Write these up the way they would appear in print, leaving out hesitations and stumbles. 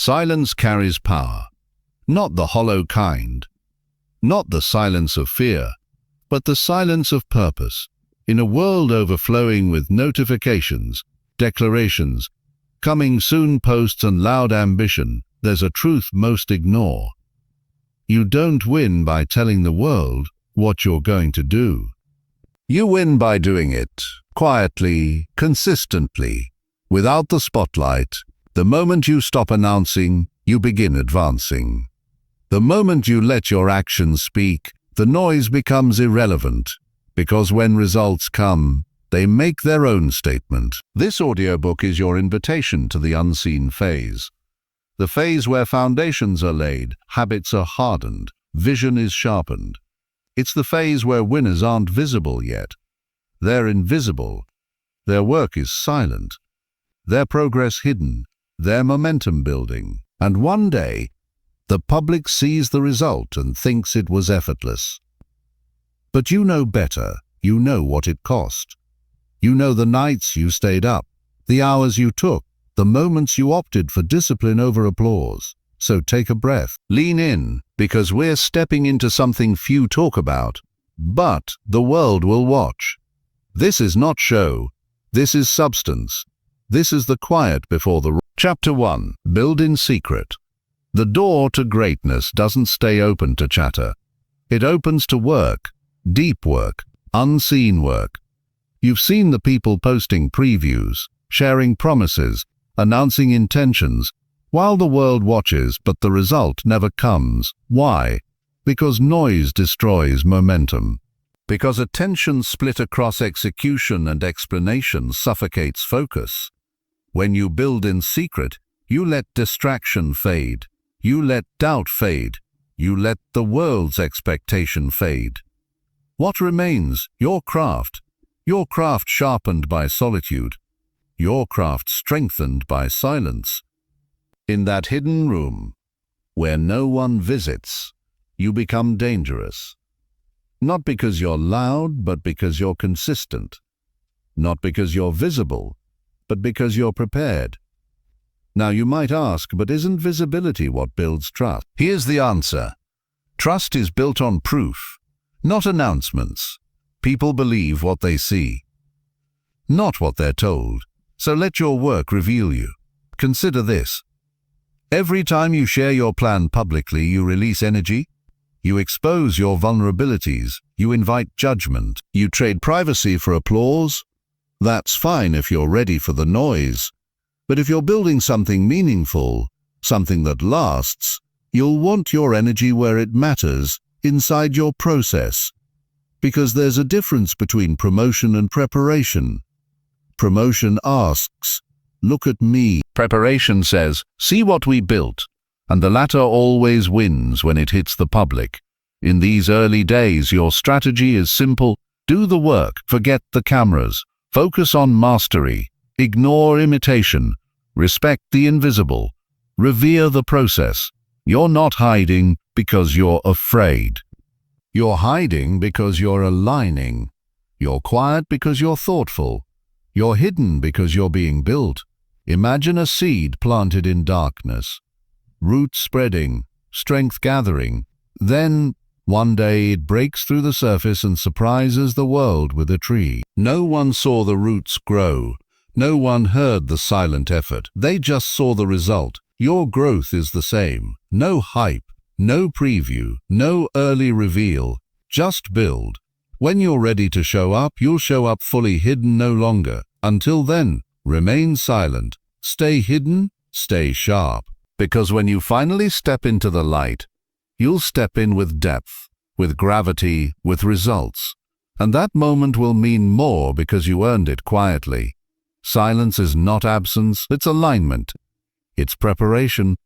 Silence carries power. Not the hollow kind. Not the silence of fear, but the silence of purpose. In a world overflowing with notifications, declarations, coming soon posts and loud ambition, there's a truth most ignore. You don't win by telling the world what you're going to do. You win by doing it, quietly, consistently, without the spotlight. The moment you stop announcing, you begin advancing. The moment you let your actions speak, the noise becomes irrelevant, because when results come, they make their own statement. This audiobook is your invitation to the unseen phase. The phase where foundations are laid, habits are hardened, vision is sharpened. It's the phase where winners aren't visible yet. They're invisible. Their work is silent. Their progress hidden. Their momentum building. And one day, the public sees the result and thinks it was effortless. But you know better. You know what it cost. You know the nights you stayed up, the hours you took, the moments you opted for discipline over applause. So take a breath. Lean in, because we're stepping into something few talk about, but the world will watch. This is not show. This is substance. This is the quiet before the... Chapter 1. Build in secret. The door to greatness doesn't stay open to chatter. It opens to work, deep work, unseen work. You've seen the people posting previews, sharing promises, announcing intentions, while the world watches, but the result never comes. Why? Because noise destroys momentum. Because attention split across execution and explanation suffocates focus. When you build in secret, you let distraction fade. You let doubt fade. You let the world's expectation fade. What remains? Your craft. Your craft sharpened by solitude. Your craft strengthened by silence. In that hidden room, where no one visits, you become dangerous. Not because you're loud, but because you're consistent. Not because you're visible, but because you're prepared. Now you might ask, but isn't visibility what builds trust? Here's the answer. Trust is built on proof, not announcements. People believe what they see, not what they're told. So let your work reveal you. Consider this. Every time you share your plan publicly, you release energy. You expose your vulnerabilities. You invite judgment. You trade privacy for applause. That's fine if you're ready for the noise. But if you're building something meaningful, something that lasts, you'll want your energy where it matters, inside your process. Because there's a difference between promotion and preparation. Promotion asks, look at me. Preparation says, see what we built. And the latter always wins when it hits the public. In these early days, your strategy is simple. Do the work, forget the cameras. Focus on mastery. Ignore imitation. Respect the invisible. Revere the process. You're not hiding because you're afraid. You're hiding because you're aligning. You're quiet because you're thoughtful. You're hidden because you're being built. Imagine a seed planted in darkness. Roots spreading, strength gathering. Then, one day it breaks through the surface and surprises the world with a tree. No one saw the roots grow. No one heard the silent effort. They just saw the result. Your growth is the same. No hype, no preview, no early reveal. Just build. When you're ready to show up, you'll show up fully hidden no longer. Until then, remain silent. Stay hidden, stay sharp. Because when you finally step into the light, you'll step in with depth, with gravity, with results. And that moment will mean more because you earned it quietly. Silence is not absence, it's alignment. It's preparation.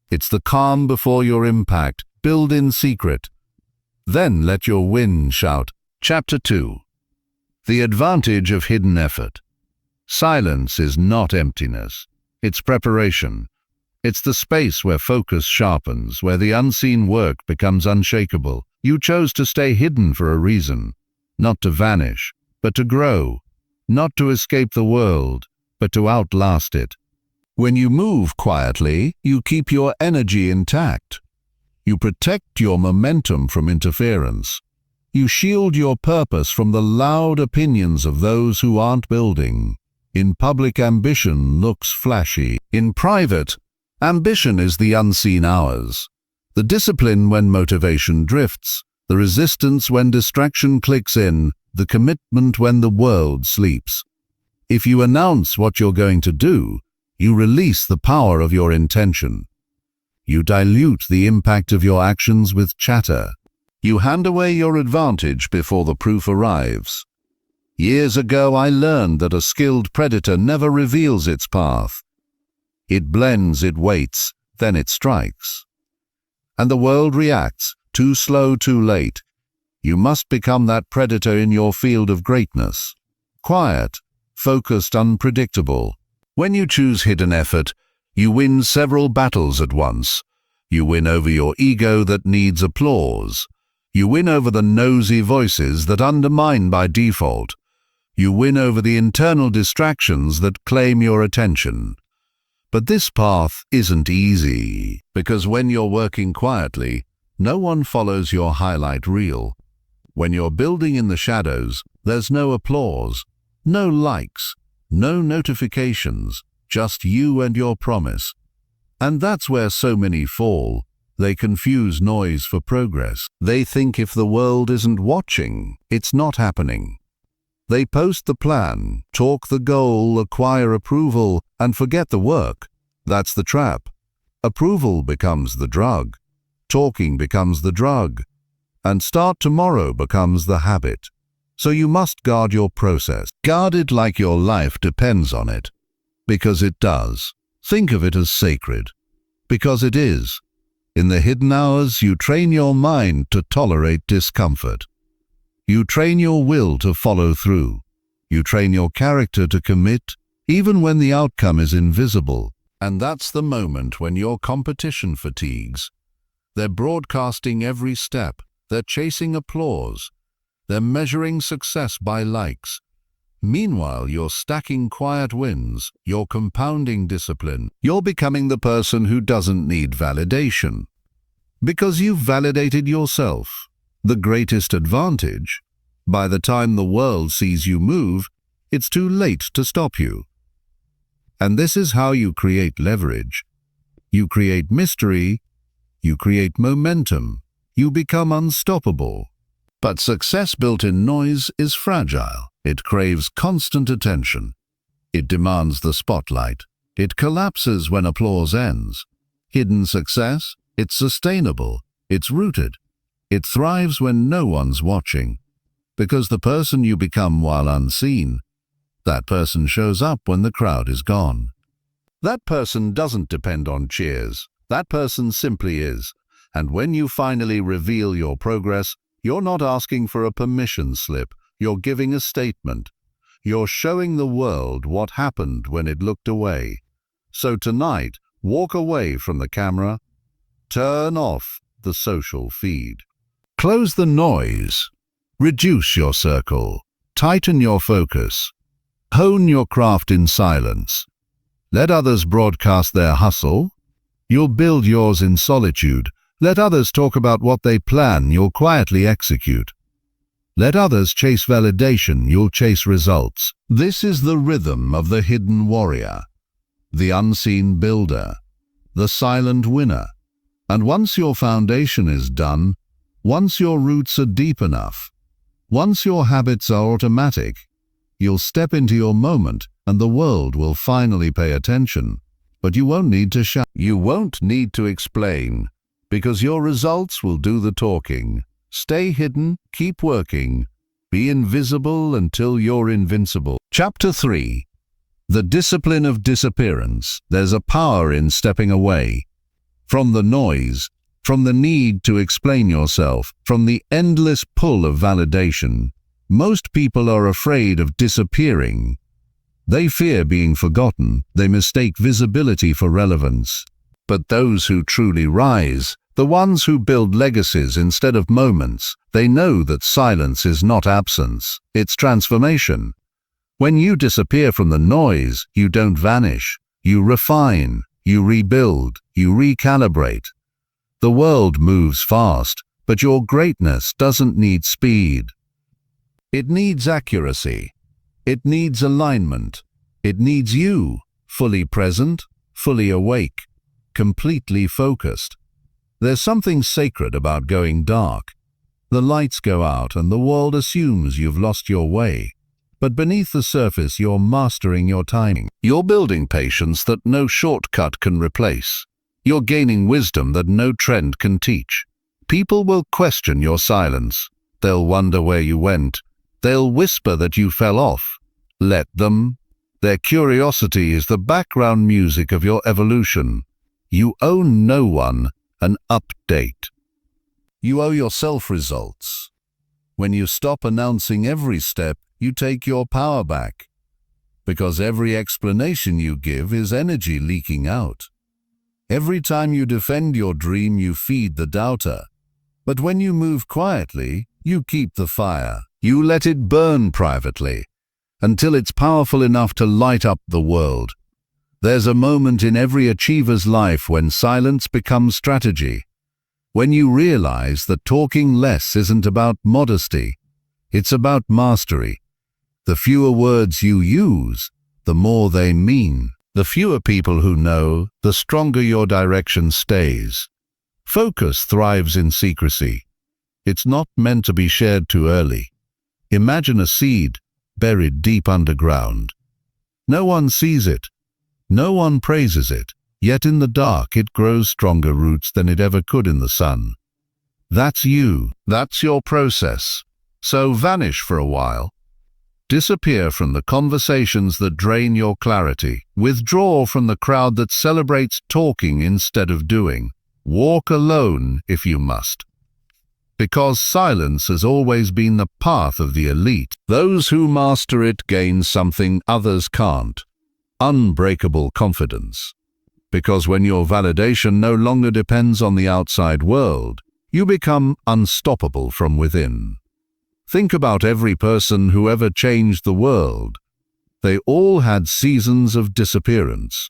It's the calm before your impact. Build in secret. Then let your win shout. Chapter 2. The advantage of hidden effort. Silence is not emptiness. It's preparation. It's the space where focus sharpens, where the unseen work becomes unshakable. You chose to stay hidden for a reason. Not to vanish, but to grow. Not to escape the world, but to outlast it. When you move quietly, you keep your energy intact. You protect your momentum from interference. You shield your purpose from the loud opinions of those who aren't building. In public, ambition looks flashy. In private, ambition is the unseen hours. The discipline when motivation drifts, the resistance when distraction clicks in, the commitment when the world sleeps. If you announce what you're going to do, you release the power of your intention. You dilute the impact of your actions with chatter. You hand away your advantage before the proof arrives. Years ago, I learned that a skilled predator never reveals its path. It blends, it waits, then it strikes. And the world reacts, too slow, too late. You must become that predator in your field of greatness. Quiet, focused, unpredictable. When you choose hidden effort, you win several battles at once. You win over your ego that needs applause. You win over the nosy voices that undermine by default. You win over the internal distractions that claim your attention. But this path isn't easy, because when you're working quietly, no one follows your highlight reel. When you're building in the shadows, there's no applause, no likes, no notifications, just you and your promise. And that's where so many fall. They confuse noise for progress. They think if the world isn't watching, it's not happening. They post the plan, talk the goal, acquire approval, and forget the work. That's the trap. Approval becomes the drug. Talking becomes the drug. And start tomorrow becomes the habit. So you must guard your process. Guard it like your life depends on it. Because it does. Think of it as sacred. Because it is. In the hidden hours, you train your mind to tolerate discomfort. You train your will to follow through. You train your character to commit, even when the outcome is invisible. And that's the moment when your competition fatigues. They're broadcasting every step. They're chasing applause. They're measuring success by likes. Meanwhile, you're stacking quiet wins. You're compounding discipline. You're becoming the person who doesn't need validation. Because you've validated yourself. The greatest advantage, by the time the world sees you move, it's too late to stop you. And this is how you create leverage. You create mystery, you create momentum, you become unstoppable. But success built in noise is fragile. It craves constant attention. It demands the spotlight. It collapses when applause ends. Hidden success, it's sustainable, it's rooted. It thrives when no one's watching, because the person you become while unseen, that person shows up when the crowd is gone. That person doesn't depend on cheers. That person simply is. And when you finally reveal your progress, you're not asking for a permission slip. You're giving a statement. You're showing the world what happened when it looked away. So tonight, walk away from the camera. Turn off the social feed. Close the noise. Reduce your circle. Tighten your focus. Hone your craft in silence. Let others broadcast their hustle. You'll build yours in solitude. Let others talk about what they plan. You'll quietly execute. Let others chase validation. You'll chase results. This is the rhythm of the hidden warrior, the unseen builder, the silent winner. And once your foundation is done, once your roots are deep enough, once your habits are automatic, you'll step into your moment and the world will finally pay attention. But you won't need to shout. You won't need to explain, because your results will do the talking. Stay hidden, keep working, be invisible until you're invincible. Chapter 3. The Discipline of Disappearance. There's a power in stepping away. From the noise, from the need to explain yourself, from the endless pull of validation. Most people are afraid of disappearing. They fear being forgotten. They mistake visibility for relevance. But those who truly rise, the ones who build legacies instead of moments, they know that silence is not absence, it's transformation. When you disappear from the noise, you don't vanish. You refine, you rebuild, you recalibrate. The world moves fast, but your greatness doesn't need speed. It needs accuracy. It needs alignment. It needs you, fully present, fully awake, completely focused. There's something sacred about going dark. The lights go out and the world assumes you've lost your way. But beneath the surface, you're mastering your timing. You're building patience that no shortcut can replace. You're gaining wisdom that no trend can teach. People will question your silence. They'll wonder where you went. They'll whisper that you fell off. Let them. Their curiosity is the background music of your evolution. You owe no one an update. You owe yourself results. When you stop announcing every step, you take your power back. Because every explanation you give is energy leaking out. Every time you defend your dream, you feed the doubter. But when you move quietly, you keep the fire. You let it burn privately, until it's powerful enough to light up the world. There's a moment in every achiever's life when silence becomes strategy. When you realize that talking less isn't about modesty, it's about mastery. The fewer words you use, the more they mean. The fewer people who know, the stronger your direction stays. Focus thrives in secrecy. It's not meant to be shared too early. Imagine a seed buried deep underground. No one sees it. No one praises it. Yet in the dark it grows stronger roots than it ever could in the sun. That's you. That's your process. So vanish for a while. Disappear from the conversations that drain your clarity. Withdraw from the crowd that celebrates talking instead of doing. Walk alone if you must. Because silence has always been the path of the elite. Those who master it gain something others can't. Unbreakable confidence. Because when your validation no longer depends on the outside world, you become unstoppable from within. Think about every person who ever changed the world. They all had seasons of disappearance.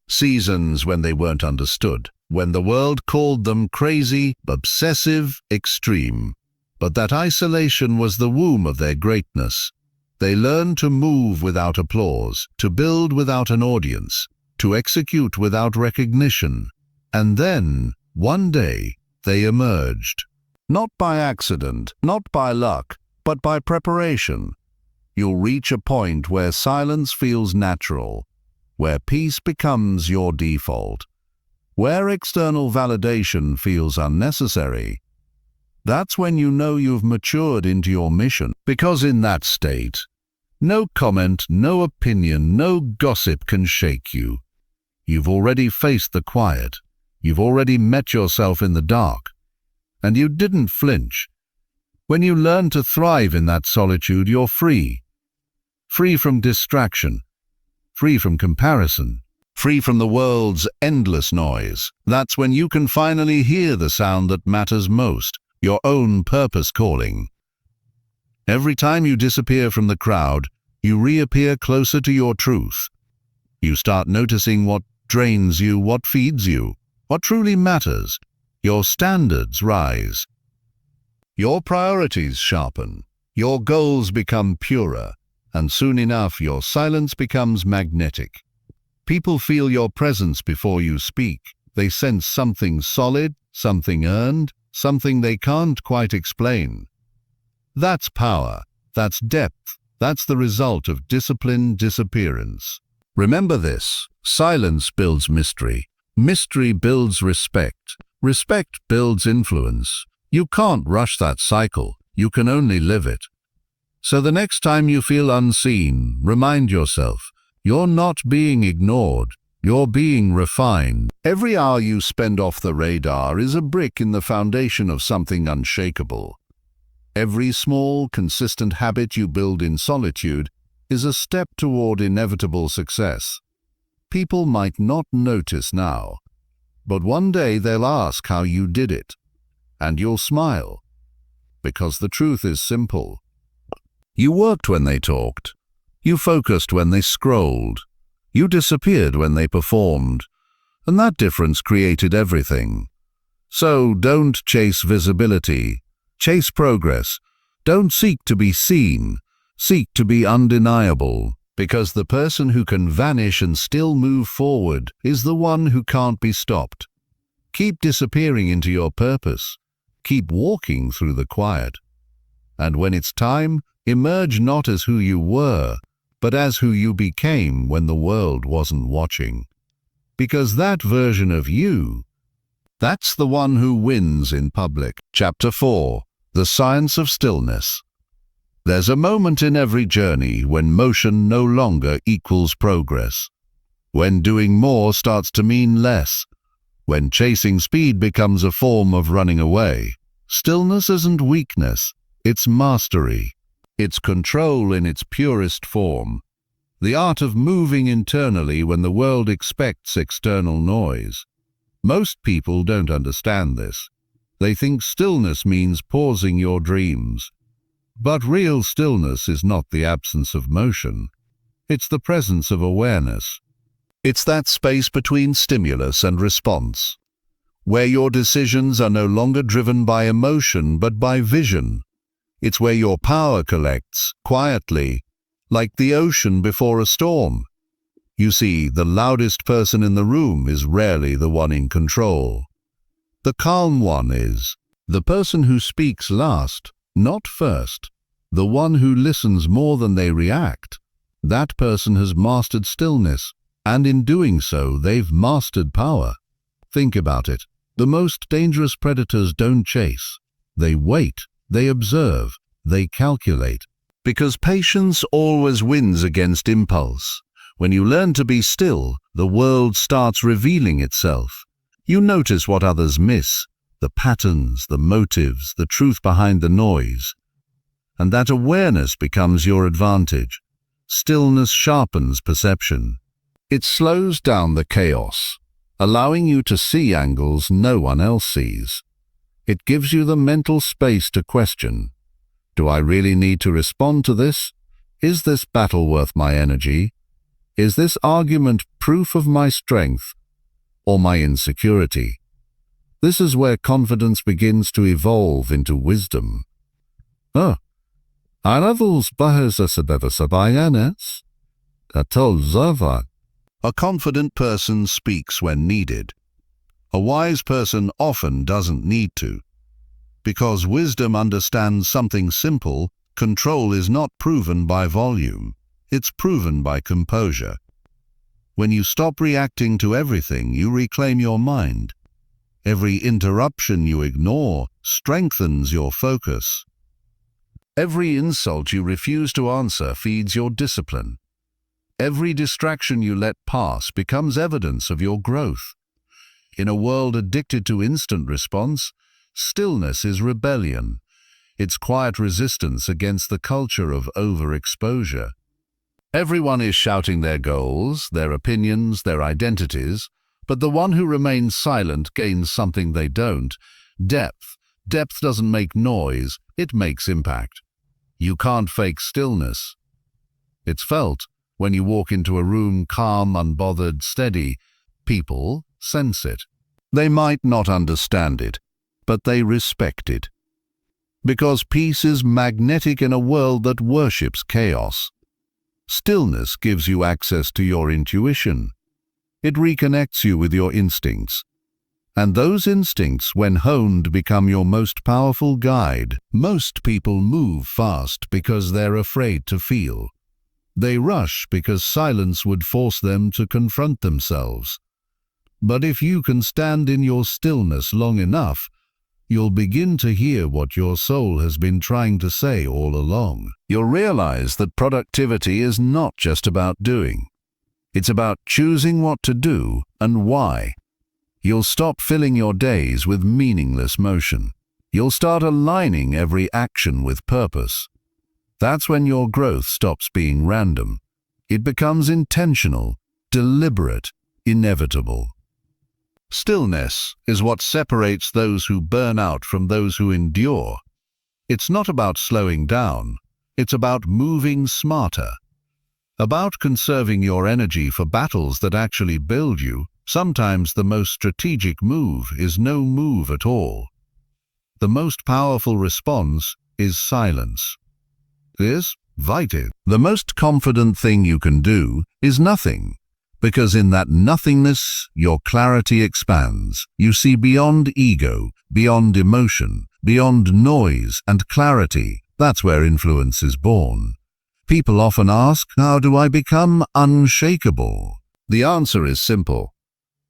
Seasons when they weren't understood. When the world called them crazy, obsessive, extreme. But that isolation was the womb of their greatness. They learned to move without applause, to build without an audience, to execute without recognition. And then, one day, they emerged. Not by accident, not by luck, but by preparation. You'll reach a point where silence feels natural, where peace becomes your default, where external validation feels unnecessary. That's when you know you've matured into your mission. Because in that state, no comment, no opinion, no gossip can shake you. You've already faced the quiet. You've already met yourself in the dark. And you didn't flinch. When you learn to thrive in that solitude, you're free. Free from distraction. Free from comparison. Free from the world's endless noise. That's when you can finally hear the sound that matters most, your own purpose calling. Every time you disappear from the crowd, you reappear closer to your truth. You start noticing what drains you, what feeds you, what truly matters. Your standards rise. Your priorities sharpen. Your goals become purer. And soon enough, your silence becomes magnetic. People feel your presence before you speak. They sense something solid, something earned, something they can't quite explain. That's power. That's depth. That's the result of disciplined disappearance. Remember this: silence builds mystery. Mystery builds respect. Respect builds influence. You can't rush that cycle. You can only live it. So the next time you feel unseen, remind yourself, you're not being ignored. You're being refined. Every hour you spend off the radar is a brick in the foundation of something unshakable. Every small, consistent habit you build in solitude is a step toward inevitable success. People might not notice now, but one day they'll ask how you did it, and you'll smile, because the truth is simple. You worked when they talked. You focused when they scrolled. You disappeared when they performed, and that difference created everything. So don't chase visibility, chase progress. Don't seek to be seen, seek to be undeniable, because the person who can vanish and still move forward is the one who can't be stopped. Keep disappearing into your purpose. Keep walking through the quiet. And when it's time, emerge not as who you were, but as who you became when the world wasn't watching. Because that version of you, that's the one who wins in public. Chapter 4. The Science of Stillness. There's a moment in every journey when motion no longer equals progress. When doing more starts to mean less. When chasing speed becomes a form of running away. Stillness isn't weakness, it's mastery. It's control in its purest form. The art of moving internally when the world expects external noise. Most people don't understand this. They think stillness means pausing your dreams. But real stillness is not the absence of motion. It's the presence of awareness. It's that space between stimulus and response, where your decisions are no longer driven by emotion but by vision. It's where your power collects, quietly, like the ocean before a storm. You see, the loudest person in the room is rarely the one in control. The calm one is. The person who speaks last, not first. The one who listens more than they react. That person has mastered stillness, and in doing so, they've mastered power. Think about it. The most dangerous predators don't chase. They wait, they observe, they calculate. Because patience always wins against impulse. When you learn to be still, the world starts revealing itself. You notice what others miss, the patterns, the motives, the truth behind the noise. And that awareness becomes your advantage. Stillness sharpens perception. It slows down the chaos, allowing you to see angles no one else sees. It gives you the mental space to question. Do I really need to respond to this? Is this battle worth my energy? Is this argument proof of my strength or my insecurity? This is where confidence begins to evolve into wisdom. A confident person speaks when needed. A wise person often doesn't need to. Because wisdom understands something simple, control is not proven by volume. It's proven by composure. When you stop reacting to everything, you reclaim your mind. Every interruption you ignore strengthens your focus. Every insult you refuse to answer feeds your discipline. Every distraction you let pass becomes evidence of your growth. In a world addicted to instant response, stillness is rebellion. It's quiet resistance against the culture of overexposure. Everyone is shouting their goals, their opinions, their identities, but the one who remains silent gains something they don't: depth. Depth doesn't make noise, it makes impact. You can't fake stillness. It's felt when you walk into a room calm, unbothered, steady. People sense it. They might not understand it, but they respect it. Because peace is magnetic in a world that worships chaos. Stillness gives you access to your intuition. It reconnects you with your instincts. And those instincts, when honed, become your most powerful guide. Most people move fast because they're afraid to feel. They rush because silence would force them to confront themselves. But if you can stand in your stillness long enough, you'll begin to hear what your soul has been trying to say all along. You'll realize that productivity is not just about doing. It's about choosing what to do and why. You'll stop filling your days with meaningless motion. You'll start aligning every action with purpose. That's when your growth stops being random. It becomes intentional, deliberate, inevitable. Stillness is what separates those who burn out from those who endure. It's not about slowing down. It's about moving smarter. about conserving your energy for battles that actually build you. Sometimes the most strategic move is no move at all. The most powerful response is silence. This, vital. The most confident thing you can do is nothing, because in that nothingness, your clarity expands. You see beyond ego, beyond emotion, beyond noise and clarity. That's where influence is born. People often ask, how do I become unshakable? The answer is simple.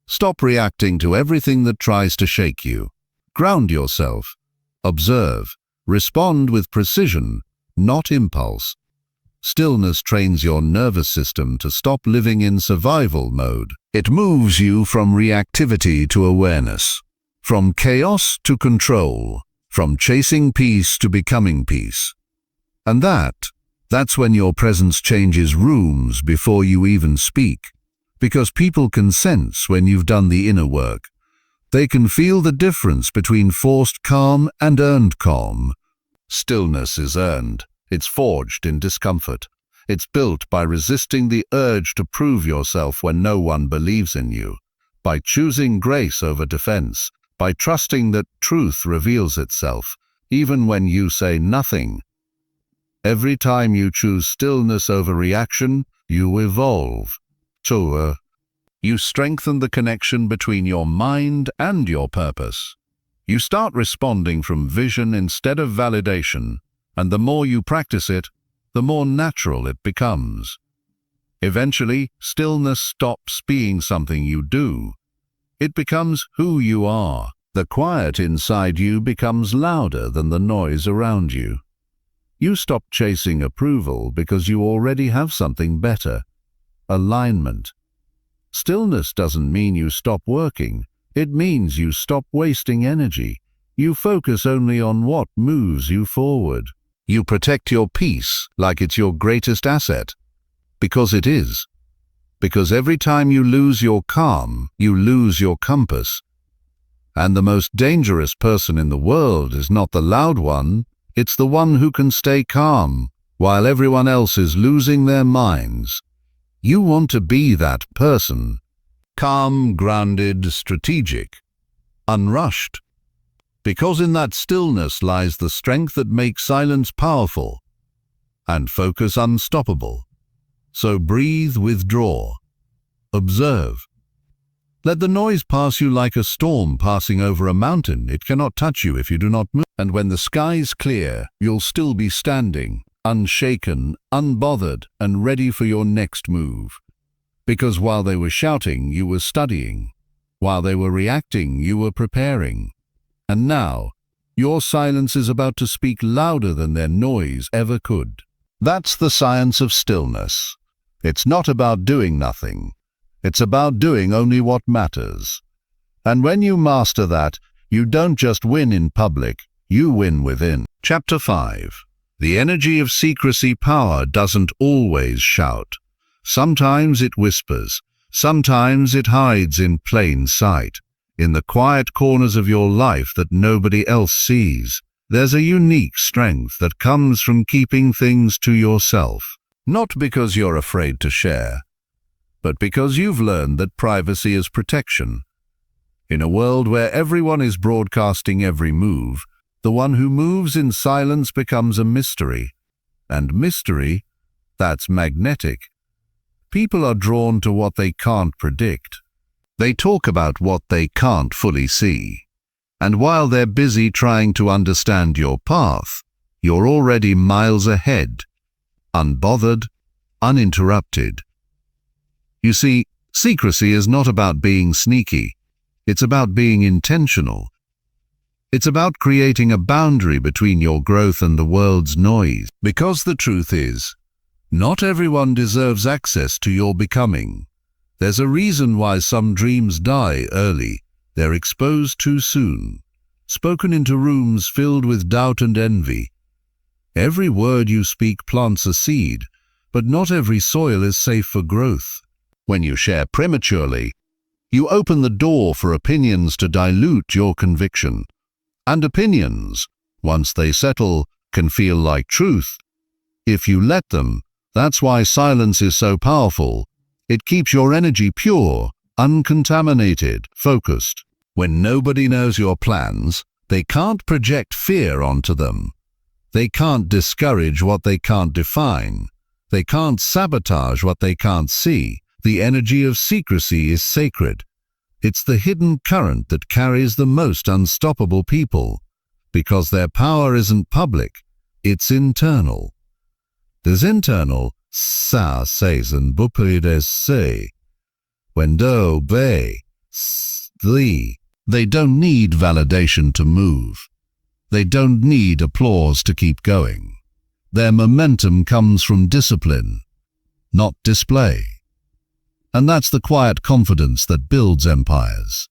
Stop reacting to everything that tries to shake you. Ground yourself. Observe. Respond with precision, not impulse. Stillness trains your nervous system to stop living in survival mode. It moves you from reactivity to awareness, from chaos to control, from chasing peace to becoming peace. And that's when your presence changes rooms before you even speak, because people can sense when you've done the inner work. They can feel the difference between forced calm and earned calm. Stillness is earned. It's forged in discomfort. It's built by resisting the urge to prove yourself when no one believes in you, by choosing grace over defense, by trusting that truth reveals itself, even when you say nothing. Every time you choose stillness over reaction, you evolve. You strengthen the connection between your mind and your purpose. You start responding from vision instead of validation, and the more you practice it, the more natural it becomes. Eventually, stillness stops being something you do. It becomes who you are. The quiet inside you becomes louder than the noise around you. You stop chasing approval because you already have something better. Alignment. Stillness doesn't mean you stop working. It means you stop wasting energy. You focus only on what moves you forward. You protect your peace like it's your greatest asset. Because it is. Because every time you lose your calm, you lose your compass. And the most dangerous person in the world is not the loud one, it's the one who can stay calm while everyone else is losing their minds. You want to be that person. Calm, grounded, strategic, unrushed. Because in that stillness lies the strength that makes silence powerful and focus unstoppable. So breathe, withdraw, observe. Let the noise pass you like a storm passing over a mountain. It cannot touch you if you do not move. And when the sky's clear, you'll still be standing, unshaken, unbothered, and ready for your next move. Because while they were shouting, you were studying. While they were reacting, you were preparing. And now, your silence is about to speak louder than their noise ever could. That's the science of stillness. It's not about doing nothing. It's about doing only what matters. And when you master that, you don't just win in public, you win within. Chapter 5. The energy of secrecy power doesn't always shout. Sometimes it whispers. Sometimes it hides in plain sight. In the quiet corners of your life that nobody else sees, there's a unique strength that comes from keeping things to yourself. Not because you're afraid to share, but because you've learned that privacy is protection. In a world where everyone is broadcasting every move, the one who moves in silence becomes a mystery. And mystery, that's magnetic. People are drawn to what they can't predict. They talk about what they can't fully see. And while they're busy trying to understand your path, you're already miles ahead, unbothered, uninterrupted. You see, secrecy is not about being sneaky. It's about being intentional. It's about creating a boundary between your growth and the world's noise. Because the truth is, not everyone deserves access to your becoming. There's a reason why some dreams die early. They're exposed too soon, spoken into rooms filled with doubt and envy. Every word you speak plants a seed, but not every soil is safe for growth. When you share prematurely, you open the door for opinions to dilute your conviction. And opinions, once they settle, can feel like truth. If you let them, That's why silence is so powerful. It keeps your energy pure, uncontaminated, focused. When nobody knows your plans, they can't project fear onto them. They can't discourage what they can't define. They can't sabotage what they can't see. The energy of secrecy is sacred. It's the hidden current that carries the most unstoppable people, because their power isn't public, it's internal. There's internal, sa season bupides se. When do be, the. They don't need validation to move. They don't need applause to keep going. Their momentum comes from discipline, not display. And that's the quiet confidence that builds empires.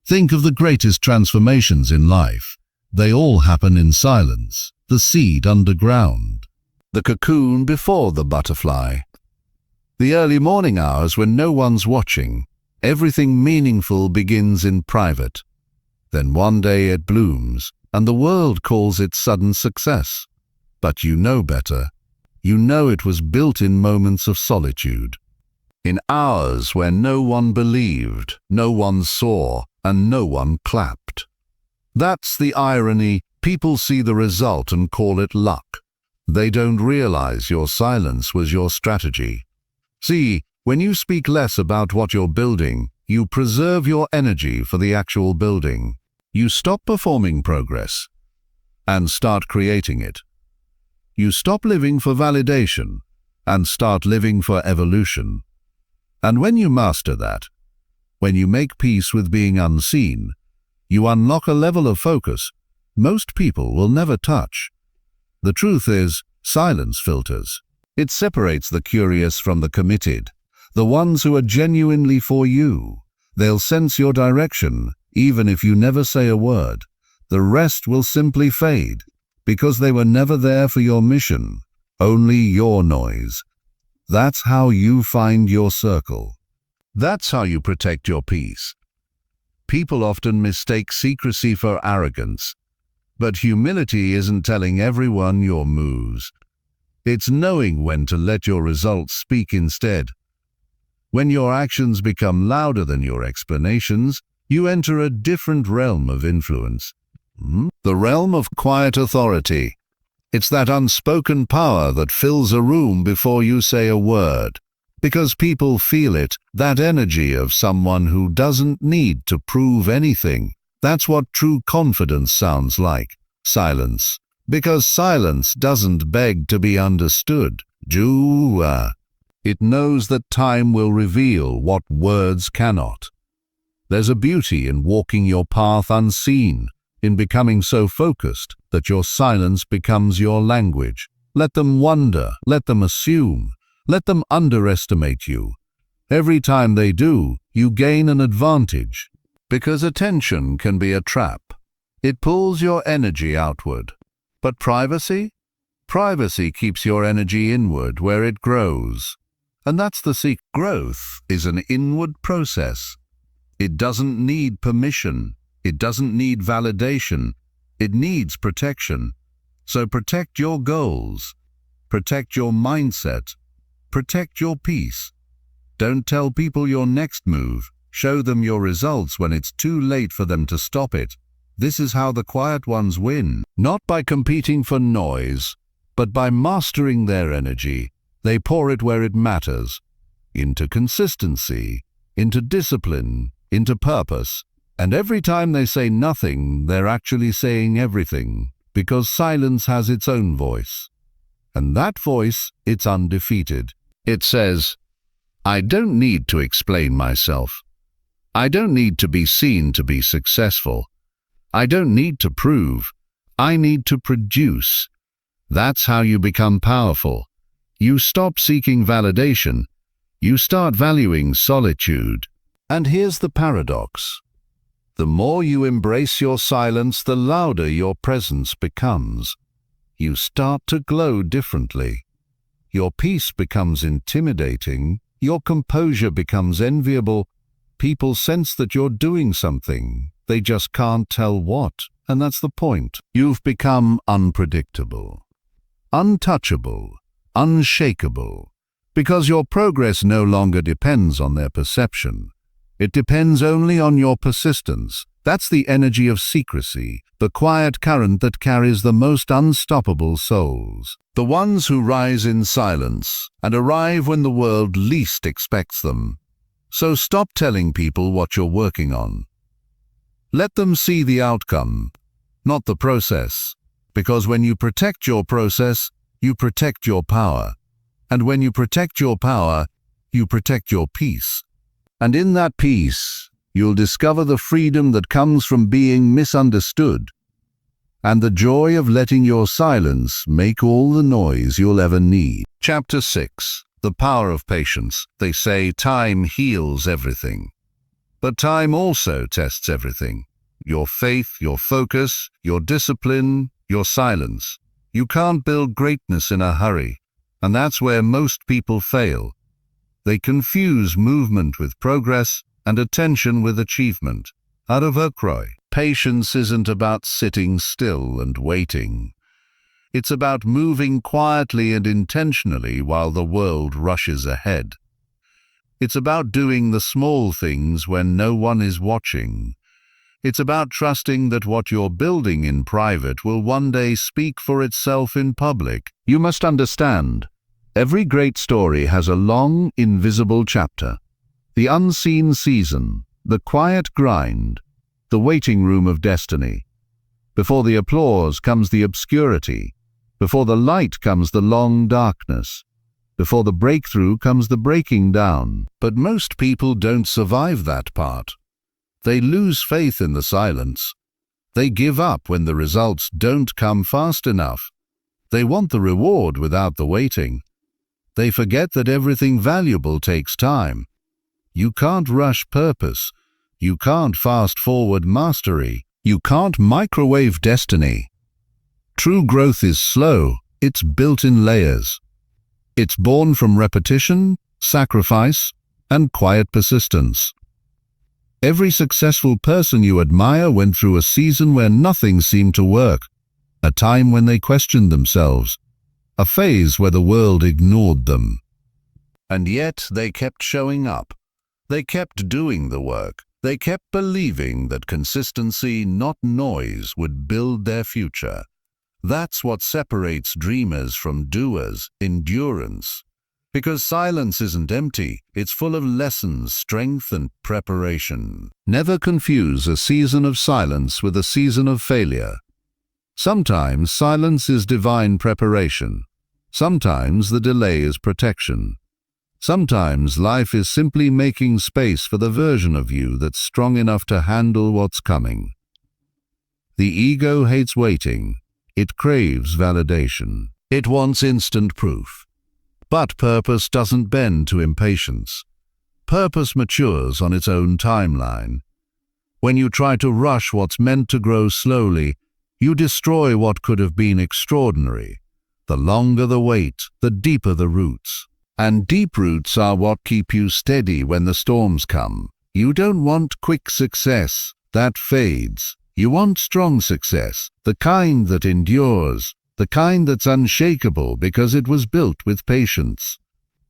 Think of the greatest transformations in life. They all happen in silence, the seed underground, the cocoon before the butterfly. The early morning hours when no one's watching, everything meaningful begins in private. Then one day it blooms, and the world calls it sudden success. But you know better. You know it was built in moments of solitude. In hours where no one believed, no one saw, and no one clapped. That's the irony. People see the result and call it luck. They don't realize your silence was your strategy. See, when you speak less about what you're building, you preserve your energy for the actual building. You stop performing progress and start creating it. You stop living for validation and start living for evolution. And when you master that, when you make peace with being unseen, you unlock a level of focus most people will never touch. The truth is, silence filters. It separates the curious from the committed, the ones who are genuinely for you. They'll sense your direction, even if you never say a word. The rest will simply fade, because they were never there for your mission, only your noise. That's how you find your circle. That's how you protect your peace. People often mistake secrecy for arrogance, but humility isn't telling everyone your moves. It's knowing when to let your results speak instead. When your actions become louder than your explanations, you enter a different realm of influence. The realm of quiet authority. It's that unspoken power that fills a room before you say a word. Because people feel it, that energy of someone who doesn't need to prove anything. That's what true confidence sounds like. Silence. Because silence doesn't beg to be understood. It knows that time will reveal what words cannot. There's a beauty in walking your path unseen, in becoming so focused that your silence becomes your language. Let them wonder, let them assume, let them underestimate you. Every time they do, you gain an advantage. Because attention can be a trap. It pulls your energy outward. But privacy? Privacy keeps your energy inward where it grows. And that's the secret. Growth is an inward process. It doesn't need permission. It doesn't need validation. It needs protection. So protect your goals. Protect your mindset. Protect your peace. Don't tell people your next move. Show them your results when it's too late for them to stop it. This is how the quiet ones win. Not by competing for noise, but by mastering their energy. They pour it where it matters. Into consistency, into discipline, into purpose. And every time they say nothing, they're actually saying everything, because silence has its own voice. And that voice, it's undefeated. It says, I don't need to explain myself. I don't need to be seen to be successful. I don't need to prove. I need to produce. That's how you become powerful. You stop seeking validation. You start valuing solitude. And here's the paradox. The more you embrace your silence, the louder your presence becomes. You start to glow differently. Your peace becomes intimidating. Your composure becomes enviable. People sense that you're doing something. They just can't tell what. And that's the point. You've become unpredictable, untouchable, unshakable, because your progress no longer depends on their perception. It depends only on your persistence. That's the energy of secrecy, the quiet current that carries the most unstoppable souls. The ones who rise in silence and arrive when the world least expects them. So stop telling people what you're working on. Let them see the outcome, not the process. Because when you protect your process, you protect your power. And when you protect your power, you protect your peace. And in that peace, you'll discover the freedom that comes from being misunderstood, and the joy of letting your silence make all the noise you'll ever need. Chapter 6. The Power of Patience. They say time heals everything. But time also tests everything. Your faith, your focus, your discipline, your silence. You can't build greatness in a hurry, and that's where most people fail. They confuse movement with progress and attention with achievement. Audiobook. Patience isn't about sitting still and waiting. It's about moving quietly and intentionally while the world rushes ahead. It's about doing the small things when no one is watching. It's about trusting that what you're building in private will one day speak for itself in public. You must understand, every great story has a long, invisible chapter. The unseen season, the quiet grind, the waiting room of destiny. Before the applause comes the obscurity. Before the light comes the long darkness. Before the breakthrough comes the breaking down. But most people don't survive that part. They lose faith in the silence. They give up when the results don't come fast enough. They want the reward without the waiting. They forget that everything valuable takes time. You can't rush purpose. You can't fast-forward mastery. You can't microwave destiny. True growth is slow. It's built in layers. It's born from repetition, sacrifice, and quiet persistence. Every successful person you admire went through a season where nothing seemed to work, a time when they questioned themselves, a phase where the world ignored them. And yet they kept showing up. They kept doing the work. They kept believing that consistency, not noise, would build their future. That's what separates dreamers from doers: endurance. Because silence isn't empty, it's full of lessons, strength, and preparation. Never confuse a season of silence with a season of failure. Sometimes silence is divine preparation. Sometimes the delay is protection. Sometimes life is simply making space for the version of you that's strong enough to handle what's coming. The ego hates waiting. It craves validation. It wants instant proof. But purpose doesn't bend to impatience. Purpose matures on its own timeline. When you try to rush what's meant to grow slowly, you destroy what could have been extraordinary. The longer the wait, the deeper the roots. And deep roots are what keep you steady when the storms come. You don't want quick success. That fades. You want strong success, the kind that endures, the kind that's unshakable because it was built with patience.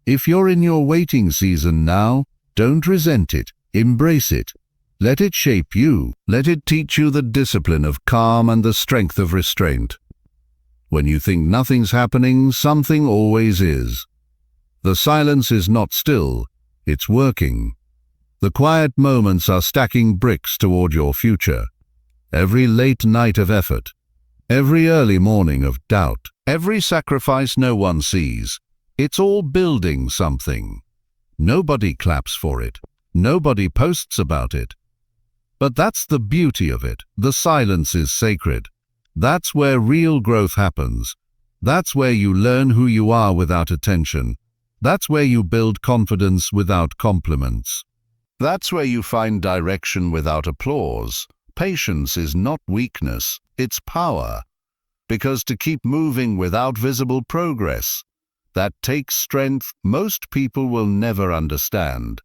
If you're in your waiting season now, don't resent it, embrace it. Let it shape you. Let it teach you the discipline of calm and the strength of restraint. When you think nothing's happening, something always is. The silence is not still, it's working. The quiet moments are stacking bricks toward your future. Every late night of effort, every early morning of doubt, every sacrifice no one sees, it's all building something. Nobody claps for it. Nobody posts about it. But that's the beauty of it. The silence is sacred. That's where real growth happens. That's where you learn who you are without attention. That's where you build confidence without compliments. That's where you find direction without applause. Patience is not weakness, it's power. Because to keep moving without visible progress, that takes strength most people will never understand.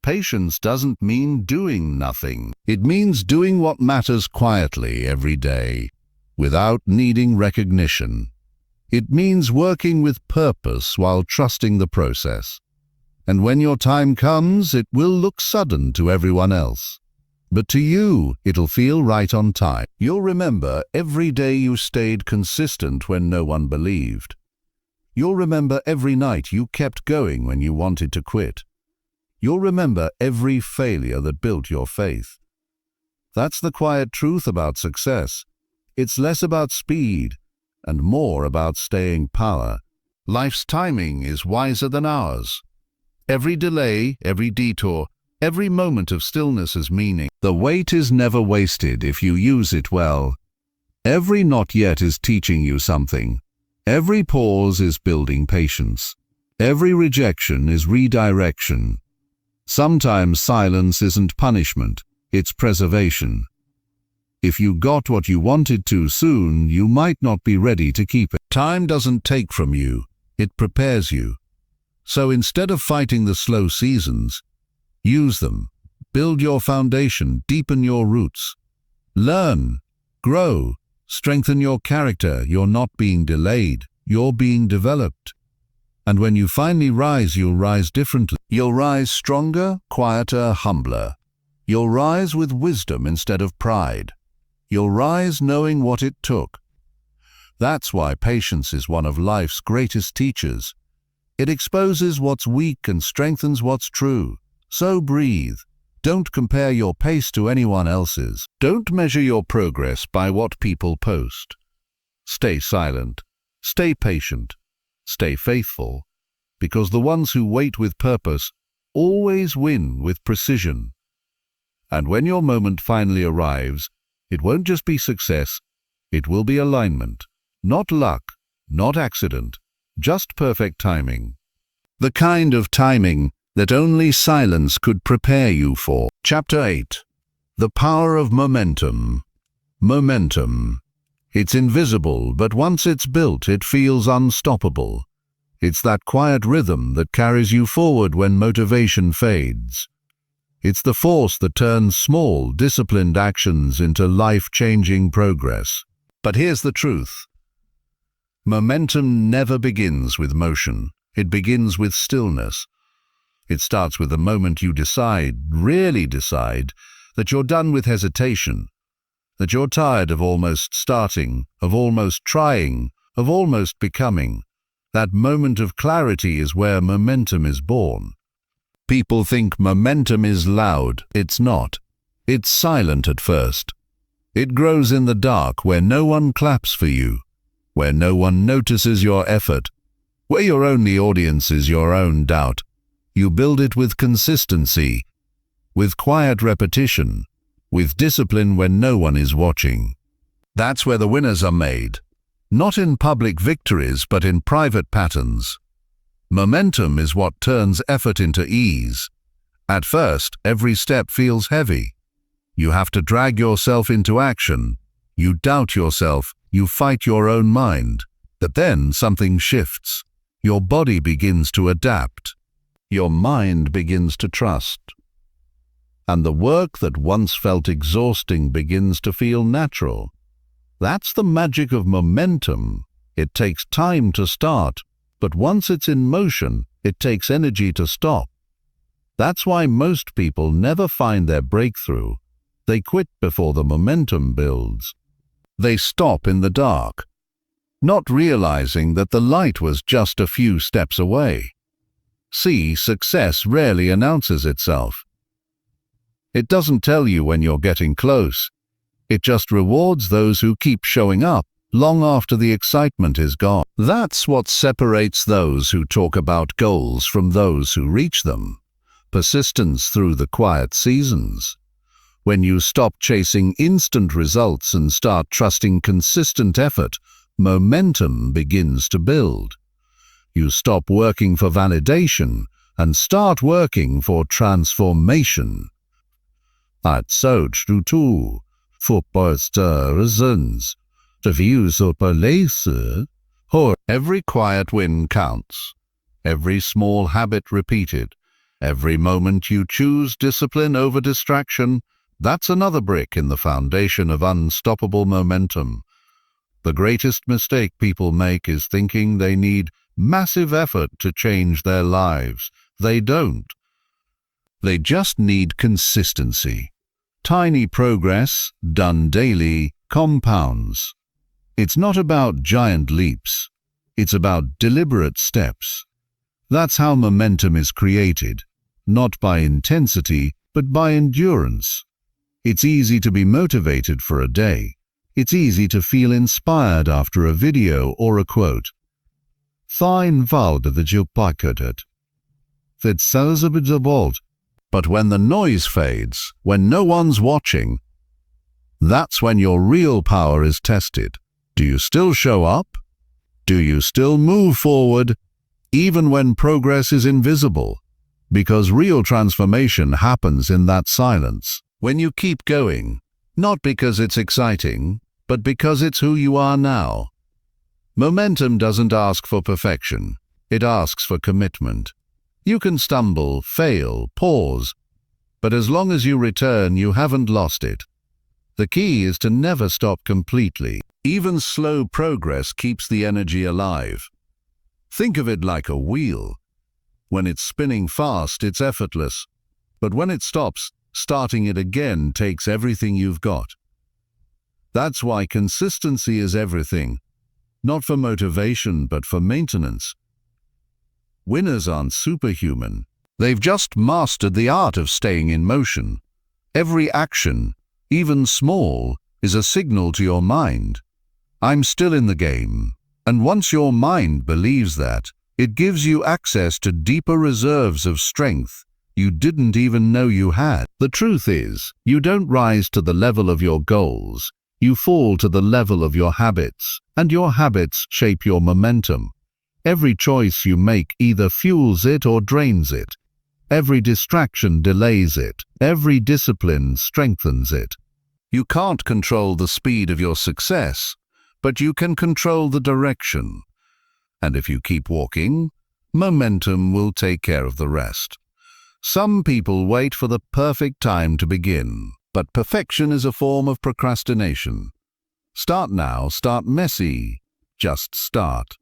Patience doesn't mean doing nothing. It means doing what matters quietly every day, without needing recognition. It means working with purpose while trusting the process. And when your time comes, it will look sudden to everyone else. But to you, it'll feel right on time. You'll remember every day you stayed consistent when no one believed. You'll remember every night you kept going when you wanted to quit. You'll remember every failure that built your faith. That's the quiet truth about success. It's less about speed and more about staying power. Life's timing is wiser than ours. Every delay, every detour, every moment of stillness has meaning. The wait is never wasted if you use it well. Every not yet is teaching you something. Every pause is building patience. Every rejection is redirection. Sometimes silence isn't punishment, it's preservation. If you got what you wanted too soon, you might not be ready to keep it. Time doesn't take from you, it prepares you. So instead of fighting the slow seasons, use them. Build your foundation, deepen your roots. Learn, grow, strengthen your character. You're not being delayed, you're being developed. And when you finally rise, you'll rise differently. You'll rise stronger, quieter, humbler. You'll rise with wisdom instead of pride. You'll rise knowing what it took. That's why patience is one of life's greatest teachers. It exposes what's weak and strengthens what's true. So breathe. Don't compare your pace to anyone else's. Don't measure your progress by what people post. Stay silent. Stay patient. Stay faithful, because the ones who wait with purpose always win with precision. And when your moment finally arrives, it won't just be success, it will be alignment. Not luck, not accident, just perfect timing. The kind of timing that only silence could prepare you for. Chapter 8. The Power of Momentum. Momentum. It's invisible, but once it's built, it feels unstoppable. It's that quiet rhythm that carries you forward when motivation fades. It's the force that turns small, disciplined actions into life-changing progress. But here's the truth. Momentum never begins with motion. It begins with stillness. It starts with the moment you decide, really decide, that you're done with hesitation, that you're tired of almost starting, of almost trying, of almost becoming. That moment of clarity is where momentum is born. People think momentum is loud. It's not. It's silent at first. It grows in the dark where no one claps for you, where no one notices your effort, where your only audience is your own doubt. You build it with consistency, with quiet repetition, with discipline when no one is watching. That's where the winners are made. Not in public victories, but in private patterns. Momentum is what turns effort into ease. At first, every step feels heavy. You have to drag yourself into action. You doubt yourself. You fight your own mind. But then something shifts. Your body begins to adapt. Your mind begins to trust. And the work that once felt exhausting begins to feel natural. That's the magic of momentum. It takes time to start, but once it's in motion, it takes energy to stop. That's why most people never find their breakthrough. They quit before the momentum builds. They stop in the dark, not realizing that the light was just a few steps away. See, success rarely announces itself. It doesn't tell you when you're getting close. It just rewards those who keep showing up long after the excitement is gone. That's what separates those who talk about goals from those who reach them. Persistence through the quiet seasons. When you stop chasing instant results and start trusting consistent effort, momentum begins to build. You stop working for validation and start working for transformation. At so true. For reasons, reviews or place, or every quiet win counts. Every small habit repeated. Every moment you choose discipline over distraction, that's another brick in the foundation of unstoppable momentum. The greatest mistake people make is thinking they need massive effort to change their lives. They don't. They just need consistency. Tiny progress, done daily, compounds. It's not about giant leaps. It's about deliberate steps. That's how momentum is created, not by intensity, but by endurance. It's easy to be motivated for a day. It's easy to feel inspired after a video or a quote. Fine valde the jupakatet. That sells a bit of bolt. But when the noise fades, when no one's watching, that's when your real power is tested. Do you still show up? Do you still move forward, even when progress is invisible? Because real transformation happens in that silence. When you keep going, not because it's exciting, but because it's who you are now. Momentum doesn't ask for perfection. It asks for commitment. You can stumble, fail, pause, but as long as you return, you haven't lost it. The key is to never stop completely. Even slow progress keeps the energy alive. Think of it like a wheel. When it's spinning fast, it's effortless. But when it stops, starting it again takes everything you've got. That's why consistency is everything. Not for motivation, but for maintenance. Winners aren't superhuman. They've just mastered the art of staying in motion. Every action, even small, is a signal to your mind. I'm still in the game. And once your mind believes that, it gives you access to deeper reserves of strength you didn't even know you had. The truth is, you don't rise to the level of your goals. You fall to the level of your habits, and your habits shape your momentum. Every choice you make either fuels it or drains it. Every distraction delays it. Every discipline strengthens it. You can't control the speed of your success, but you can control the direction. And if you keep walking, momentum will take care of the rest. Some people wait for the perfect time to begin, but perfection is a form of procrastination. Start now, start messy, just start.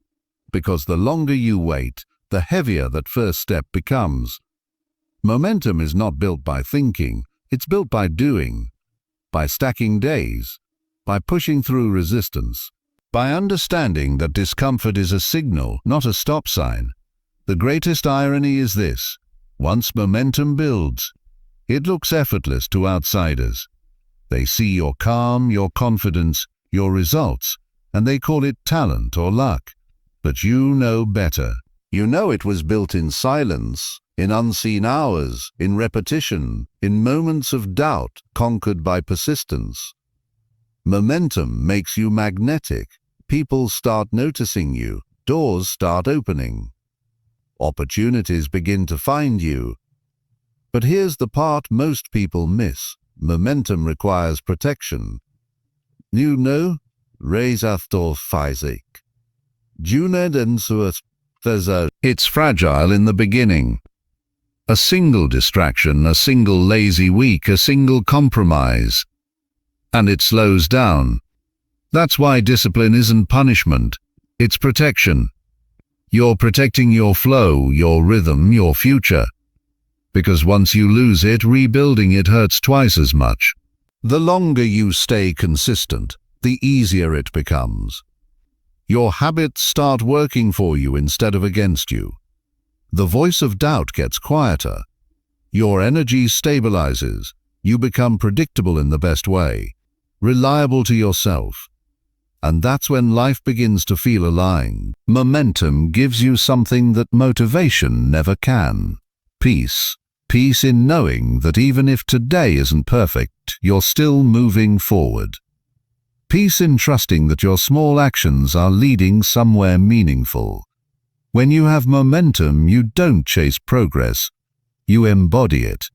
Because the longer you wait, the heavier that first step becomes. Momentum is not built by thinking, it's built by doing, by stacking days, by pushing through resistance, by understanding that discomfort is a signal, not a stop sign. The greatest irony is this: once momentum builds, it looks effortless to outsiders. They see your calm, your confidence, your results, and they call it talent or luck. But you know better. You know it was built in silence, in unseen hours, in repetition, in moments of doubt conquered by persistence. Momentum makes you magnetic. People start noticing you. Doors start opening. Opportunities begin to find you. But here's the part most people miss. Momentum requires protection. You know, raise after Pfizik. It's fragile in the beginning. A single distraction, a single lazy week, a single compromise, and it slows down. That's why discipline isn't punishment, it's protection. You're protecting your flow, your rhythm, your future. Because once you lose it, rebuilding it hurts twice as much. The longer you stay consistent, the easier it becomes. Your habits start working for you instead of against you. The voice of doubt gets quieter. Your energy stabilizes. You become predictable in the best way, reliable to yourself. And that's when life begins to feel aligned. Momentum gives you something that motivation never can. Peace. Peace in knowing that even if today isn't perfect, you're still moving forward. Peace in trusting that your small actions are leading somewhere meaningful. When you have momentum, you don't chase progress, you embody it.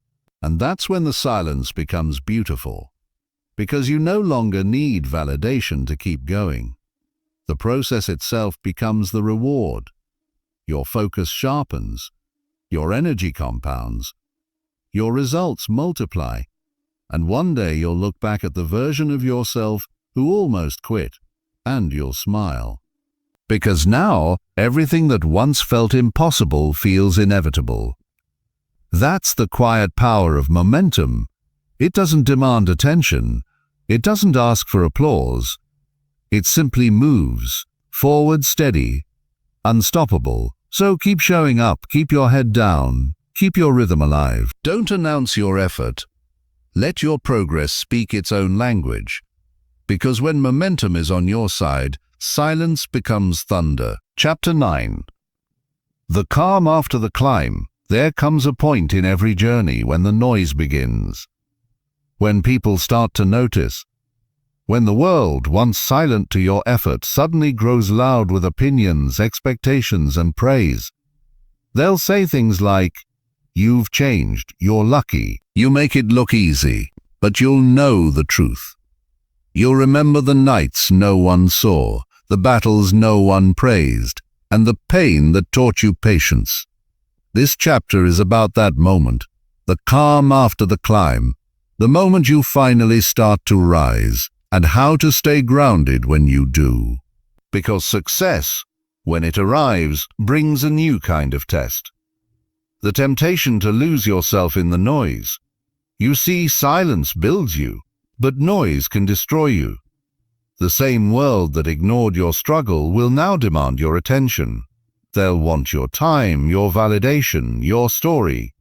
And that's when the silence becomes beautiful, because you no longer need validation to keep going. The process itself becomes the reward. Your focus sharpens, your energy compounds, your results multiply, and one day you'll look back at the version of yourself who almost quit, and you'll smile. Because now, everything that once felt impossible feels inevitable. That's the quiet power of momentum. It doesn't demand attention. It doesn't ask for applause. It simply moves, forward steady, unstoppable. So keep showing up, keep your head down, keep your rhythm alive. Don't announce your effort. Let your progress speak its own language. Because when momentum is on your side, silence becomes thunder. Chapter 9. The calm after the climb. There comes a point in every journey when the noise begins. When people start to notice. When the world, once silent to your effort, suddenly grows loud with opinions, expectations, and praise. They'll say things like, "You've changed, you're lucky, you make it look easy," but you'll know the truth. You'll remember the nights no one saw, the battles no one praised, and the pain that taught you patience. This chapter is about that moment, the calm after the climb, the moment you finally start to rise, and how to stay grounded when you do. Because success, when it arrives, brings a new kind of test. The temptation to lose yourself in the noise. You see, silence builds you, but noise can destroy you. The same world that ignored your struggle will now demand your attention. They'll want your time, your validation, your story.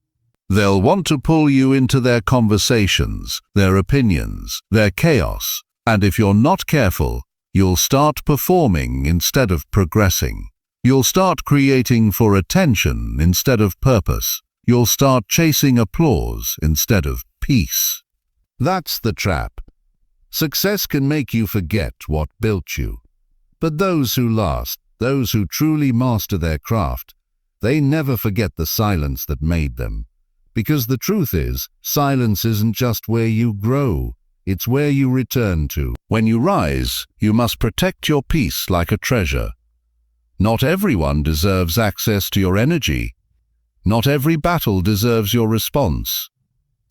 They'll want to pull you into their conversations, their opinions, their chaos. And if you're not careful, you'll start performing instead of progressing. You'll start creating for attention instead of purpose. You'll start chasing applause instead of peace. That's the trap. Success can make you forget what built you. But those who last, those who truly master their craft, they never forget the silence that made them. Because the truth is, silence isn't just where you grow. It's where you return to. When you rise, you must protect your peace like a treasure. Not everyone deserves access to your energy. Not every battle deserves your response.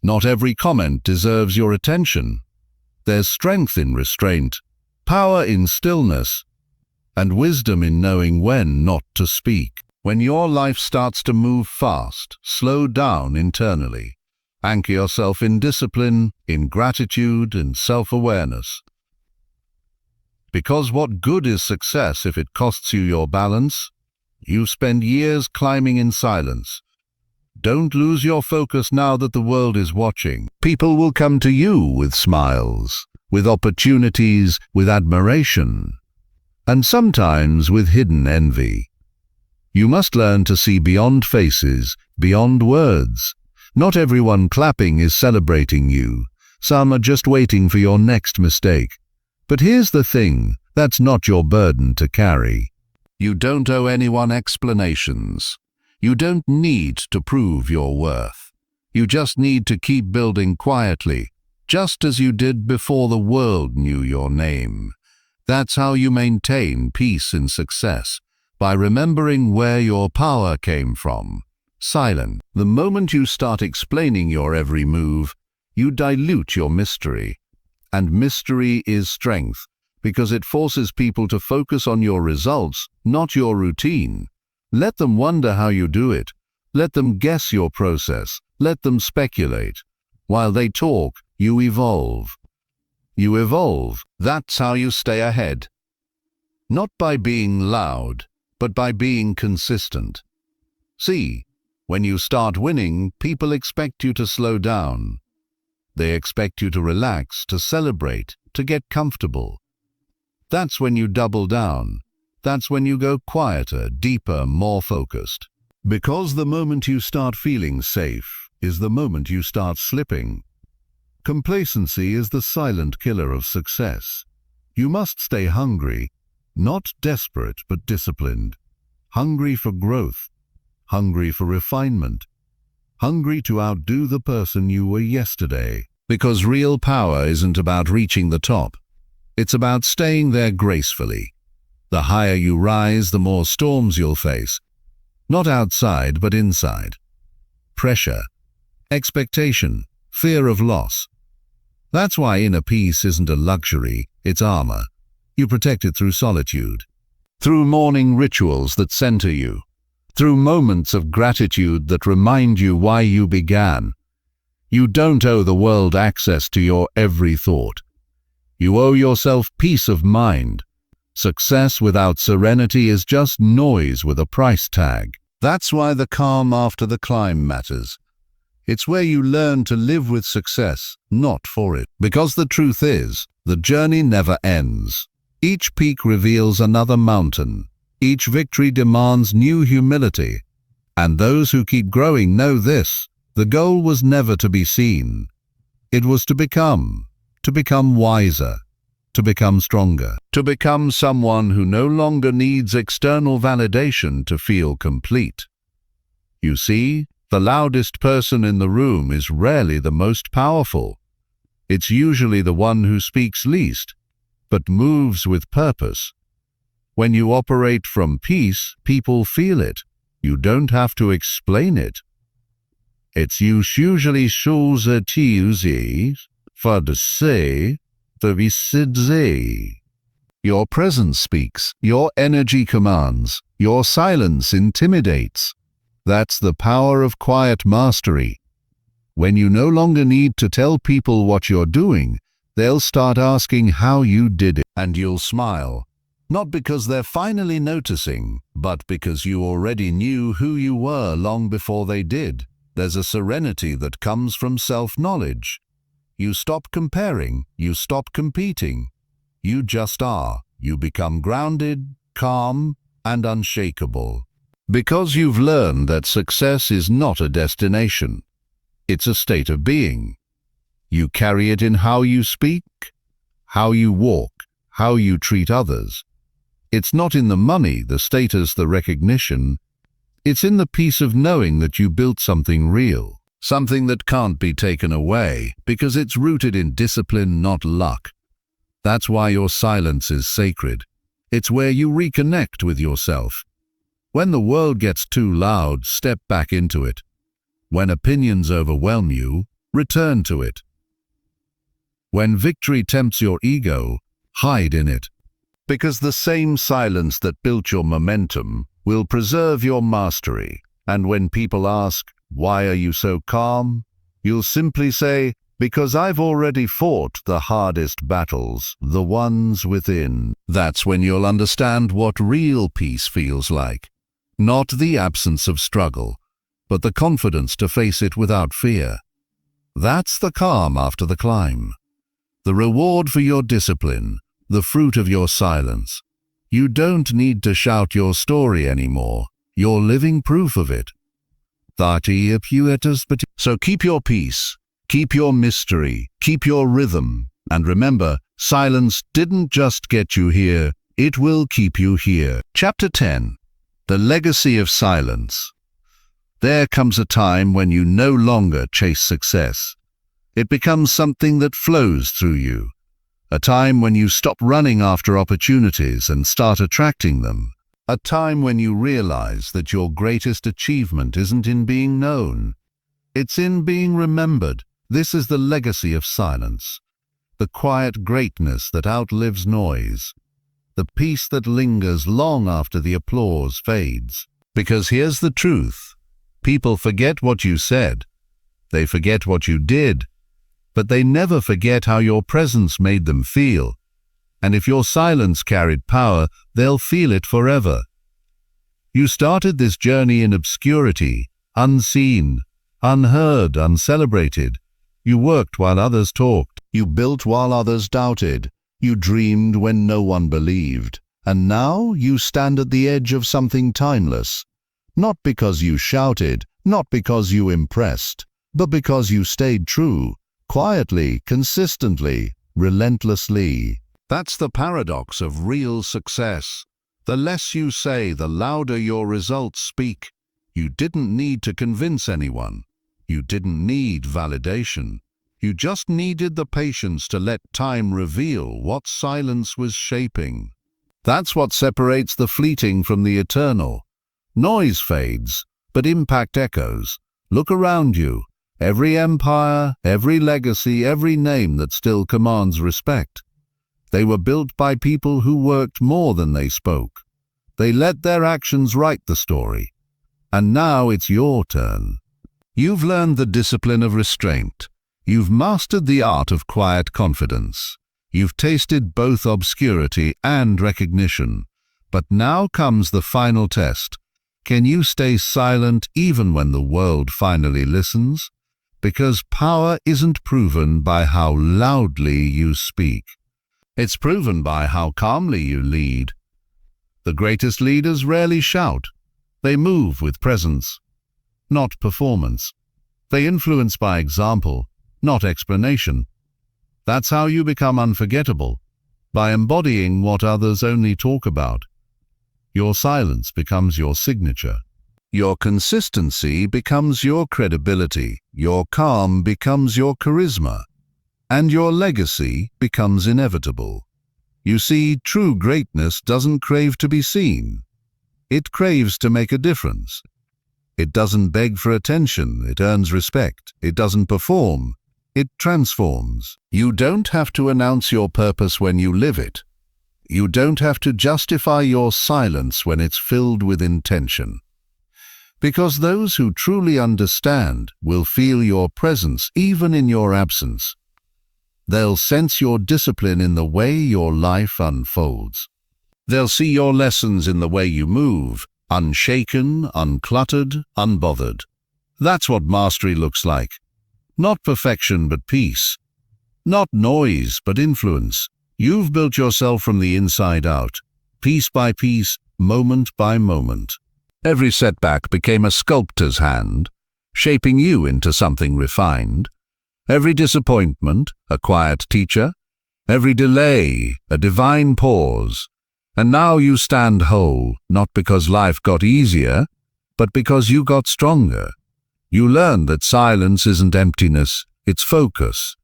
Not every comment deserves your attention. There's strength in restraint, power in stillness, and wisdom in knowing when not to speak. When your life starts to move fast, slow down internally. Anchor yourself in discipline, in gratitude, in self-awareness. Because what good is success if it costs you your balance? You spend years climbing in silence. Don't lose your focus now that the world is watching. People will come to you with smiles, with opportunities, with admiration, and sometimes with hidden envy. You must learn to see beyond faces, beyond words. Not everyone clapping is celebrating you. Some are just waiting for your next mistake. But here's the thing, that's not your burden to carry. You don't owe anyone explanations. You don't need to prove your worth. You just need to keep building quietly, just as you did before the world knew your name. That's how you maintain peace and success, by remembering where your power came from. Silent. The moment you start explaining your every move, you dilute your mystery. And mystery is strength, because it forces people to focus on your results, not your routine. Let them wonder how you do it. Let them guess your process. Let them speculate. While they talk, you evolve. You evolve. That's how you stay ahead. Not by being loud, but by being consistent. See, when you start winning, people expect you to slow down. They expect you to relax, to celebrate, to get comfortable. That's when you double down. That's when you go quieter, deeper, more focused. Because the moment you start feeling safe is the moment you start slipping. Complacency is the silent killer of success. You must stay hungry, not desperate but disciplined. Hungry for growth. Hungry for refinement, hungry to outdo the person you were yesterday. Because real power isn't about reaching the top. It's about staying there gracefully. The higher you rise, the more storms you'll face. Not outside, but inside. Pressure, expectation, fear of loss. That's why inner peace isn't a luxury, it's armor. You protect it through solitude, through morning rituals that center you, through moments of gratitude that remind you why you began. You don't owe the world access to your every thought. You owe yourself peace of mind. Success without serenity is just noise with a price tag. That's why the calm after the climb matters. It's where you learn to live with success, not for it. Because the truth is, the journey never ends. Each peak reveals another mountain. Each victory demands new humility. And those who keep growing know this: the goal was never to be seen. It was to become wiser, to become stronger, to become someone who no longer needs external validation to feel complete. You see, the loudest person in the room is rarely the most powerful. It's usually the one who speaks least, but moves with purpose. When you operate from peace, people feel it. You don't have to explain it. It's usually shows at easy for the say, the visidze. Your presence speaks, your energy commands, your silence intimidates. That's the power of quiet mastery. When you no longer need to tell people what you're doing, they'll start asking how you did it, and you'll smile. Not because they're finally noticing, but because you already knew who you were long before they did. There's a serenity that comes from self-knowledge. You stop comparing, you stop competing. You just are. You become grounded, calm, and unshakable. Because you've learned that success is not a destination. It's a state of being. You carry it in how you speak, how you walk, how you treat others. It's not in the money, the status, the recognition. It's in the peace of knowing that you built something real, something that can't be taken away, because it's rooted in discipline, not luck. That's why your silence is sacred. It's where you reconnect with yourself. When the world gets too loud, step back into it. When opinions overwhelm you, return to it. When victory tempts your ego, hide in it. Because the same silence that built your momentum will preserve your mastery. And when people ask, "Why are you so calm?" you'll simply say, "Because I've already fought the hardest battles, the ones within." That's when you'll understand what real peace feels like. Not the absence of struggle, but the confidence to face it without fear. That's the calm after the climb. The reward for your discipline, the fruit of your silence. You don't need to shout your story anymore. You're living proof of it. So keep your peace, keep your mystery, keep your rhythm, and remember, silence didn't just get you here, it will keep you here. Chapter 10. The Legacy of Silence. There comes a time when you no longer chase success. It becomes something that flows through you. A time when you stop running after opportunities and start attracting them. A time when you realize that your greatest achievement isn't in being known. It's in being remembered. This is the legacy of silence. The quiet greatness that outlives noise. The peace that lingers long after the applause fades. Because here's the truth. People forget what you said. They forget what you did. But they never forget how your presence made them feel. And if your silence carried power, they'll feel it forever. You started this journey in obscurity, unseen, unheard, uncelebrated. You worked while others talked. You built while others doubted. You dreamed when no one believed. And now you stand at the edge of something timeless. Not because you shouted, not because you impressed, but because you stayed true. Quietly, consistently, relentlessly. That's the paradox of real success. The less you say, the louder your results speak. You didn't need to convince anyone. You didn't need validation. You just needed the patience to let time reveal what silence was shaping. That's what separates the fleeting from the eternal. Noise fades, but impact echoes. Look around you. Every empire, every legacy, every name that still commands respect. They were built by people who worked more than they spoke. They let their actions write the story. And now it's your turn. You've learned the discipline of restraint. You've mastered the art of quiet confidence. You've tasted both obscurity and recognition. But now comes the final test. Can you stay silent even when the world finally listens? Because power isn't proven by how loudly you speak. It's proven by how calmly you lead. The greatest leaders rarely shout. They move with presence, not performance. They influence by example, not explanation. That's how you become unforgettable, by embodying what others only talk about. Your silence becomes your signature. Your consistency becomes your credibility. Your calm becomes your charisma. And your legacy becomes inevitable. You see, true greatness doesn't crave to be seen. It craves to make a difference. It doesn't beg for attention, it earns respect. It doesn't perform, it transforms. You don't have to announce your purpose when you live it. You don't have to justify your silence when it's filled with intention. Because those who truly understand will feel your presence even in your absence. They'll sense your discipline in the way your life unfolds. They'll see your lessons in the way you move, unshaken, uncluttered, unbothered. That's what mastery looks like. Not perfection, but peace. Not noise, but influence. You've built yourself from the inside out, piece by piece, moment by moment. Every setback became a sculptor's hand, shaping you into something refined. Every disappointment, a quiet teacher. Every delay, a divine pause. And now you stand whole, not because life got easier, but because you got stronger. You learned that silence isn't emptiness, it's focus.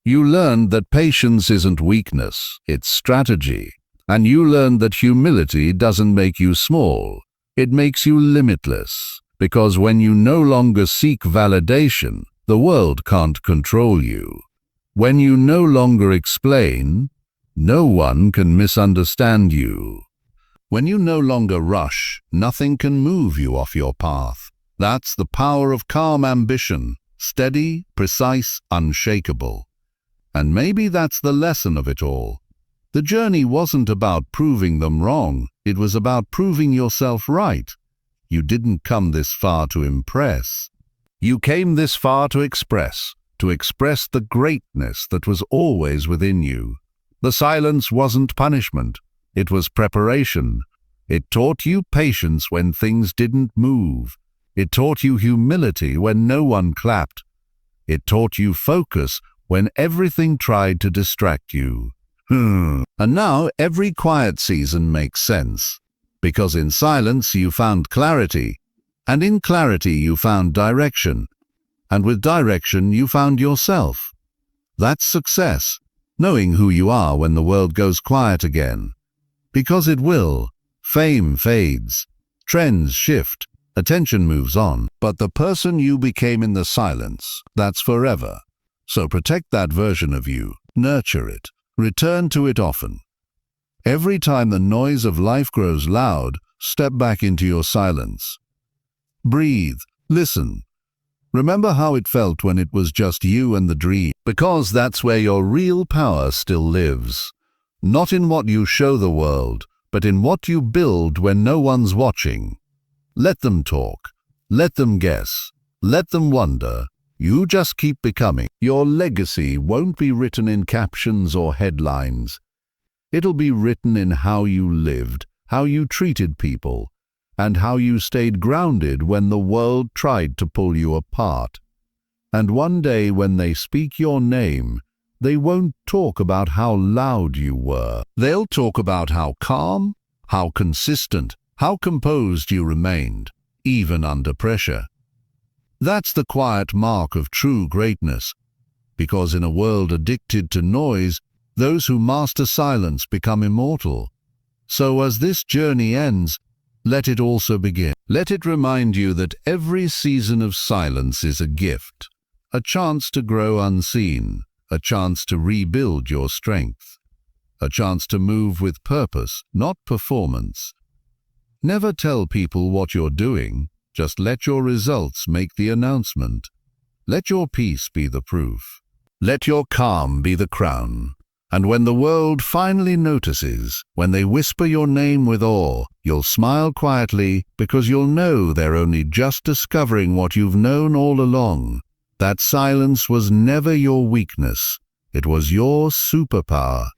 You learned that patience isn't weakness, it's strategy. And you learned that humility doesn't make you small, it makes you limitless. Because when you no longer seek validation, the world can't control you. When you no longer explain, no one can misunderstand you. When you no longer rush, nothing can move you off your path. That's the power of calm ambition, steady, precise, unshakable. And maybe that's the lesson of it all. The journey wasn't about proving them wrong, it was about proving yourself right. You didn't come this far to impress. You came this far to express the greatness that was always within you. The silence wasn't punishment, it was preparation. It taught you patience when things didn't move. It taught you humility when no one clapped. It taught you focus when everything tried to distract you. And now every quiet season makes sense. Because in silence you found clarity, and in clarity you found direction, and with direction you found yourself. That's success, knowing who you are when the world goes quiet again. Because it will. Fame fades, trends shift, attention moves on, but the person you became in the silence, that's forever. So protect that version of you, nurture it, return to it often. Every time the noise of life grows loud, step back into your silence. Breathe, listen. Remember how it felt when it was just you and the dream, because that's where your real power still lives. Not in what you show the world, but in what you build when no one's watching. Let them talk, let them guess, let them wonder. You just keep becoming. Your legacy won't be written in captions or headlines. It'll be written in how you lived, how you treated people, and how you stayed grounded when the world tried to pull you apart. And one day when they speak your name, they won't talk about how loud you were. They'll talk about how calm, how consistent, how composed you remained, even under pressure. That's the quiet mark of true greatness, because in a world addicted to noise, those who master silence become immortal. So as this journey ends, let it also begin. Let it remind you that every season of silence is a gift, a chance to grow unseen, a chance to rebuild your strength. a chance to move with purpose, not performance. Never tell people what you're doing, just let your results make the announcement. Let your peace be the proof. Let your calm be the crown. And when the world finally notices, when they whisper your name with awe, you'll smile quietly because you'll know they're only just discovering what you've known all along. That silence was never your weakness. It was your superpower.